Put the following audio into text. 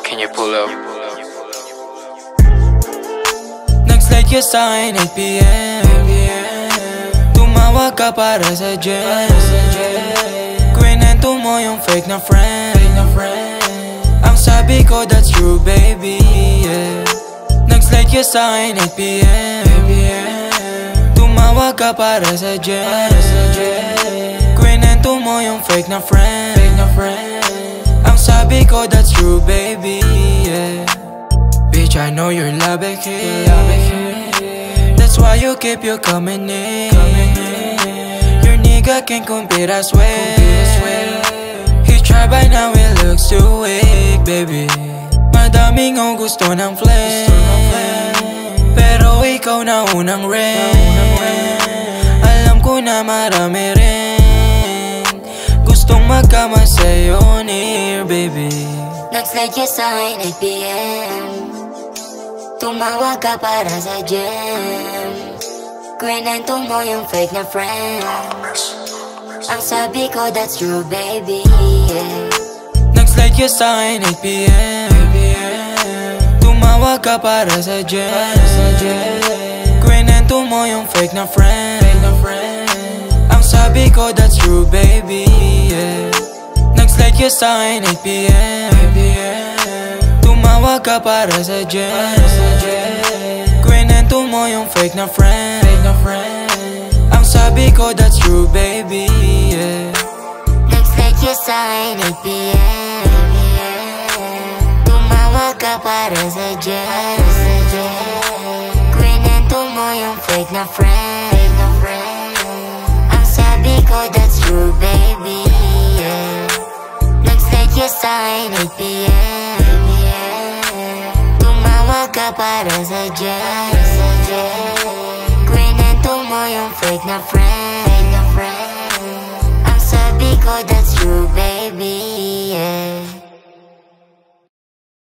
Can you pull up? Nag-slide ka sa'kin 8pm. Tumawag ka para sa gym. Kwento mo yung fake na friend. Ang sabi ko that's true baby, yeah. Nag-slide ka sa'kin 8pm. Tumawag ka para sa gym. Kwento mo yung fake na friend. Ang sabi ko that's true baby, yeah. Bitch, I know you're love it, that's why you keep you coming in. Your nigga can't compete, I swear. He tried by now, it looks too weak, baby. Madaming ang gusto ng flame, pero ikaw na unang rin. Alam ko na marami rin gustong magkama sa'yo near, baby. Nag-slide ka sa'kin 8pm. Tumawag ka para sa gym. Kwento mo yung fake na friend. Ang sabi ko that's true baby, yeah. Nag-slide ka sa'kin 8pm. Tumawag ka para sa gym. Kwento mo yung fake na friend. Ang sabi ko that's true baby, yeah. Nag-slide ka sa'kin 8pm. Tumawag ka para sa gym. Kwento mo yung fake na friend. Ang sabi ko that's true baby, yeah. Nag-slide ka sa'kin 8pm. Tumawag ka para sa gym. Kwento mo yung fake na friend. Ang sabi ko that's true baby, yeah. Nag-slide ka sa'kin 8pm. Tumawag ka para sa gym. Kwento mo yung fake na friend.